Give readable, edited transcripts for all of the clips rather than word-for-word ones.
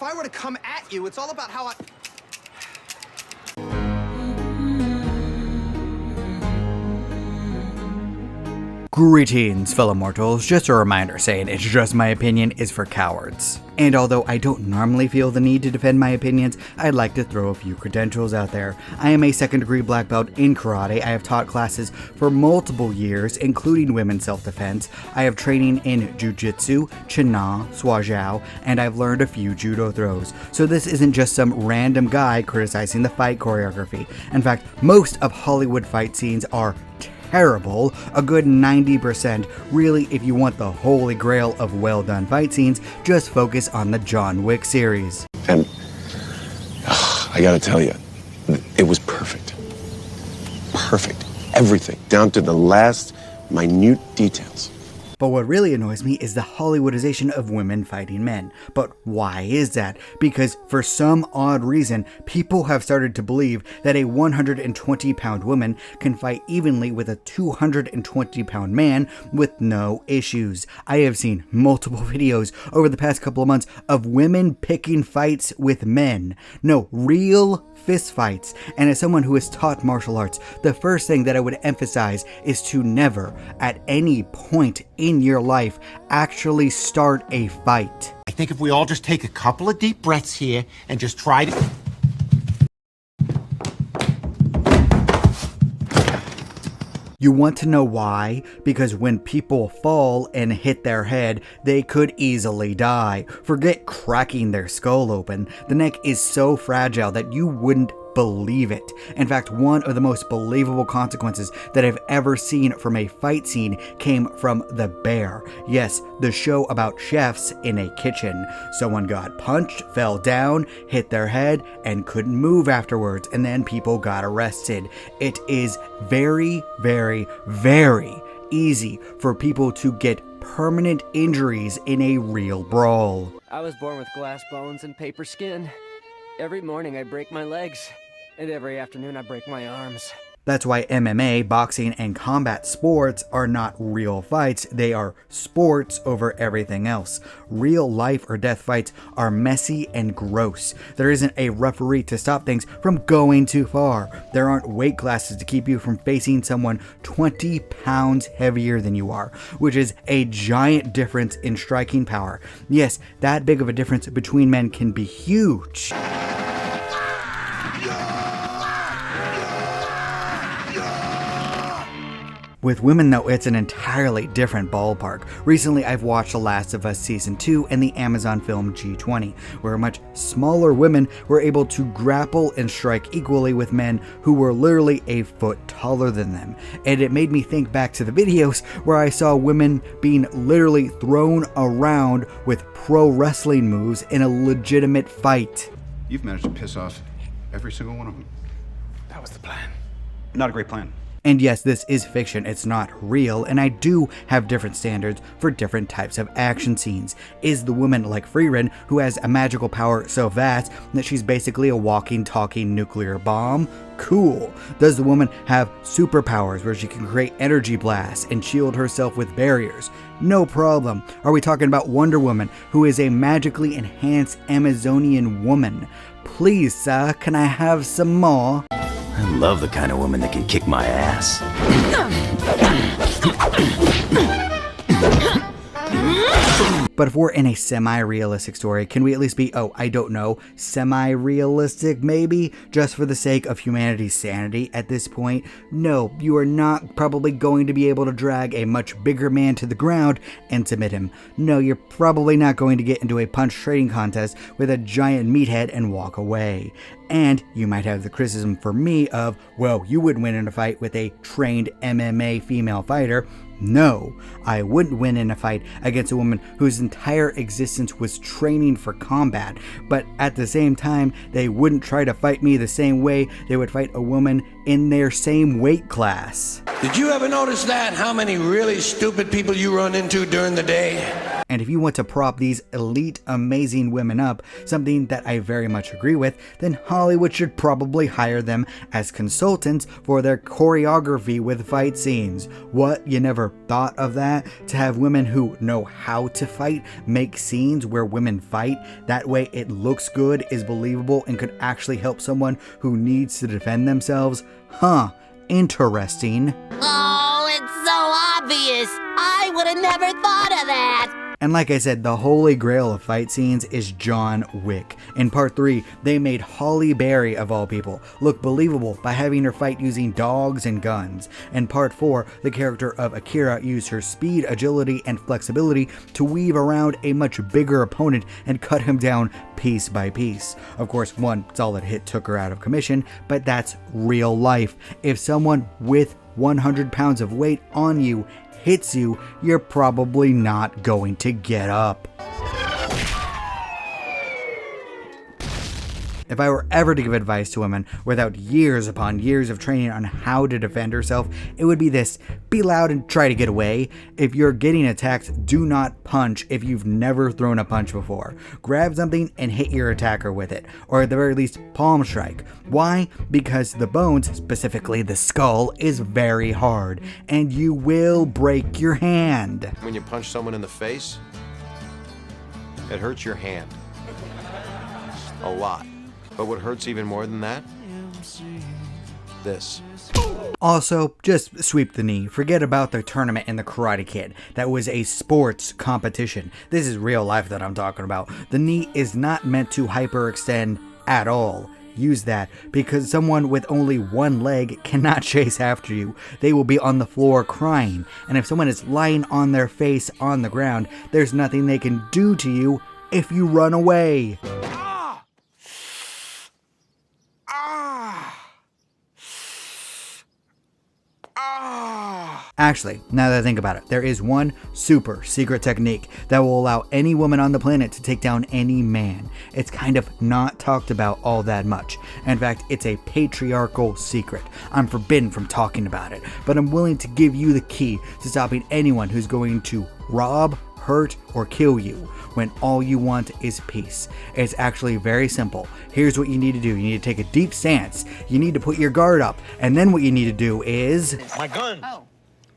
If I were to come at you, it's all about how I... Greetings, fellow mortals. Just a reminder saying it's just my opinion is for cowards. And although I don't normally feel the need to defend my opinions, I'd like to throw a few credentials out there. I am a second-degree black belt in karate. I have taught classes for multiple years, including women's self-defense. I have training in jiu-jitsu, chin-na, swajiao, and I've learned a few judo throws. So this isn't just some random guy criticizing the fight choreography. In fact, most of Hollywood fight scenes are terrible, a good 90%. Really, if you want the holy grail of well-done fight scenes, just focus on the John Wick series. And I gotta tell you, it was perfect. Perfect. Everything, down to the last minute details. But what really annoys me is the Hollywoodization of women fighting men. But why is that? Because for some odd reason, people have started to believe that a 120-pound woman can fight evenly with a 220-pound man with no issues. I have seen multiple videos over the past couple of months of women picking fights with men. No, real fist fights. And as someone who has taught martial arts, the first thing that I would emphasize is to never, at any point in your life, actually start a fight. I think if we all just take a couple of deep breaths here and just try to... You want to know why? Because when people fall and hit their head, they could easily die. Forget cracking their skull open. The neck is so fragile that you wouldn't believe it. In fact, one of the most believable consequences that I've ever seen from a fight scene came from The Bear. Yes, the show about chefs in a kitchen. Someone got punched, fell down, hit their head, and couldn't move afterwards, and then people got arrested. It is very, very, very easy for people to get permanent injuries in a real brawl. I was born with glass bones and paper skin. Every morning I break my legs, and every afternoon I break my arms. That's why MMA, boxing, and combat sports are not real fights. They are sports over everything else. Real life or death fights are messy and gross. There isn't a referee to stop things from going too far. There aren't weight classes to keep you from facing someone 20 pounds heavier than you are, which is a giant difference in striking power. Yes, that big of a difference between men can be huge. With women, though, it's an entirely different ballpark. Recently, I've watched The Last of Us Season 2 and the Amazon film G20, where much smaller women were able to grapple and strike equally with men who were literally a foot taller than them. And it made me think back to the videos where I saw women being literally thrown around with pro wrestling moves in a legitimate fight. You've managed to piss off every single one of them. That was the plan. Not a great plan. And yes, this is fiction, it's not real, and I do have different standards for different types of action scenes. Is the woman like Freerin, who has a magical power so vast that she's basically a walking, talking nuclear bomb? Cool. Does the woman have superpowers where she can create energy blasts and shield herself with barriers? No problem. Are we talking about Wonder Woman, who is a magically enhanced Amazonian woman? Please, sir, can I have some more? I love the kind of woman that can kick my ass. But if we're in a semi-realistic story, can we at least be, I don't know, semi-realistic maybe? Just for the sake of humanity's sanity at this point? No, you are not probably going to be able to drag a much bigger man to the ground and submit him. No, you're probably not going to get into a punch trading contest with a giant meathead and walk away. And you might have the criticism for me of, well, you wouldn't win in a fight with a trained MMA female fighter. No, I wouldn't win in a fight against a woman whose entire existence was training for combat, but at the same time, they wouldn't try to fight me the same way they would fight a woman in their same weight class. Did you ever notice that? How many really stupid people you run into during the day? And if you want to prop these elite, amazing women up, something that I very much agree with, then Hollywood should probably hire them as consultants for their choreography with fight scenes. What? You never thought of that? To have women who know how to fight make scenes where women fight? That way it looks good, is believable, and could actually help someone who needs to defend themselves? Huh. Interesting. Oh, it's so obvious. I would have never thought of that. And like I said, the holy grail of fight scenes is John Wick. In part 3, they made Halle Berry, of all people, look believable by having her fight using dogs and guns. In part 4, the character of Akira used her speed, agility, and flexibility to weave around a much bigger opponent and cut him down piece by piece. Of course, one solid hit took her out of commission, but that's real life. If someone with 100 pounds of weight on you hits you, you're probably not going to get up. If I were ever to give advice to women without years upon years of training on how to defend herself, it would be this: be loud and try to get away. If you're getting attacked, do not punch if you've never thrown a punch before. Grab something and hit your attacker with it, or at the very least, palm strike. Why? Because the bones, specifically the skull, is very hard, and you will break your hand. When you punch someone in the face, it hurts your hand. A lot. But what hurts even more than that? This. Also, just sweep the knee. Forget about the tournament in the Karate Kid. That was a sports competition. This is real life that I'm talking about. The knee is not meant to hyperextend at all. Use that, because someone with only one leg cannot chase after you. They will be on the floor crying. And if someone is lying on their face on the ground, there's nothing they can do to you if you run away. Actually, now that I think about it, there is one super secret technique that will allow any woman on the planet to take down any man. It's kind of not talked about all that much. In fact, it's a patriarchal secret. I'm forbidden from talking about it, but I'm willing to give you the key to stopping anyone who's going to rob, hurt, or kill you when all you want is peace. It's actually very simple. Here's what you need to do. You need to take a deep stance. You need to put your guard up. And then what you need to do is... My gun. Oh.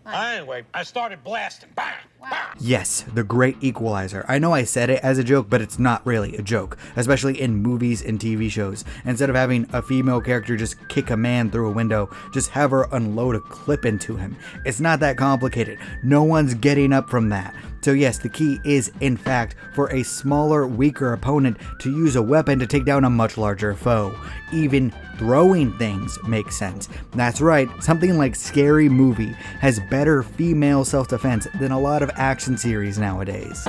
Anyway, I started blasting. Bang! Bang! Yes, the great equalizer. I know I said it as a joke, but it's not really a joke, especially in movies and TV shows. Instead of having a female character just kick a man through a window, just have her unload a clip into him. It's not that complicated. No one's getting up from that. So yes, the key is, in fact, for a smaller, weaker opponent to use a weapon to take down a much larger foe. Even throwing things makes sense. That's right, something like Scary Movie has better female self-defense than a lot of action series nowadays.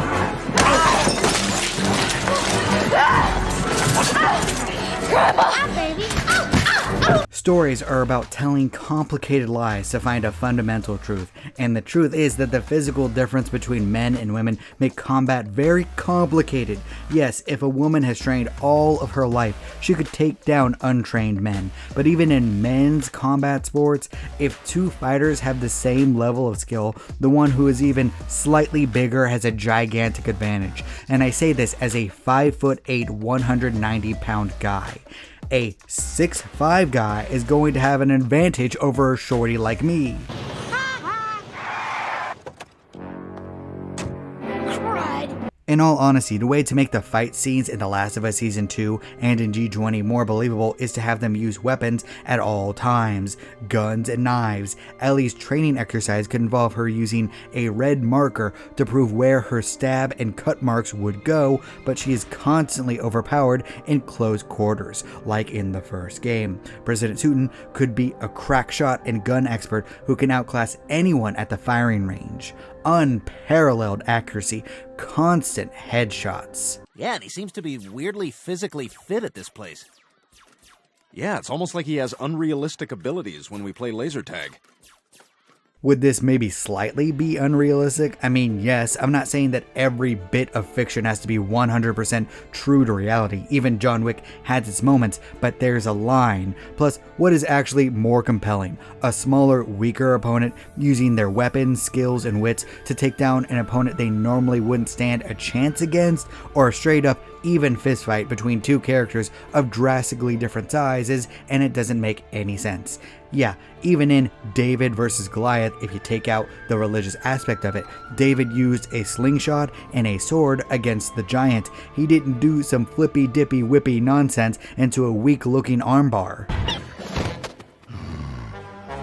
Stories are about telling complicated lies to find a fundamental truth, and the truth is that the physical difference between men and women make combat very complicated. Yes, if a woman has trained all of her life, she could take down untrained men, but even in men's combat sports, if two fighters have the same level of skill, the one who is even slightly bigger has a gigantic advantage. And I say this as a 5'8", 190-pound guy. A 6'5" guy is going to have an advantage over a shorty like me. In all honesty, the way to make the fight scenes in The Last of Us Season 2 and in G20 more believable is to have them use weapons at all times. Guns and knives. Ellie's training exercise could involve her using a red marker to prove where her stab and cut marks would go, but she is constantly overpowered in close quarters, like in the first game. President Sutton could be a crack shot and gun expert who can outclass anyone at the firing range. Unparalleled accuracy, constant headshots. Yeah, and he seems to be weirdly physically fit at this place. Yeah, it's almost like he has unrealistic abilities when we play laser tag. Would this maybe slightly be unrealistic? I mean, yes, I'm not saying that every bit of fiction has to be 100% true to reality. Even John Wick had its moments, but there's a line. Plus, what is actually more compelling? A smaller, weaker opponent using their weapons, skills, and wits to take down an opponent they normally wouldn't stand a chance against, or a straight up even fistfight between two characters of drastically different sizes, and it doesn't make any sense. Yeah, even in David versus Goliath, if you take out the religious aspect of it, David used a slingshot and a sword against the giant. He didn't do some flippy dippy whippy nonsense into a weak looking armbar.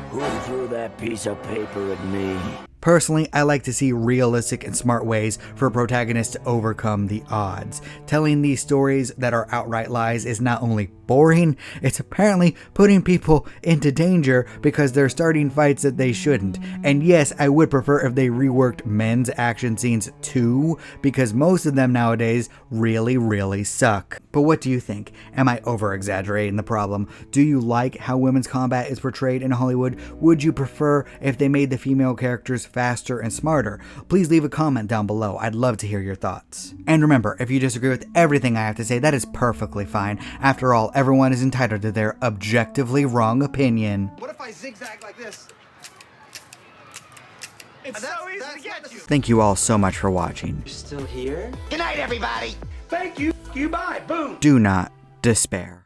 Who threw that piece of paper at me? Personally, I like to see realistic and smart ways for protagonists to overcome the odds. Telling these stories that are outright lies is not only boring, it's apparently putting people into danger because they're starting fights that they shouldn't. And yes, I would prefer if they reworked men's action scenes too, because most of them nowadays really suck. But what do you think? Am I over-exaggerating the problem? Do you like how women's combat is portrayed in Hollywood? Would you prefer if they made the female characters faster and smarter? Please leave a comment down below. I'd love to hear your thoughts. And remember, if you disagree with everything I have to say, that is perfectly fine. After all, everyone is entitled to their objectively wrong opinion. What if I zigzag like this? It's so easy to get you. Thank you all so much for watching. You're still here? Good night, everybody. Thank you. You bye. Boom. Do not despair.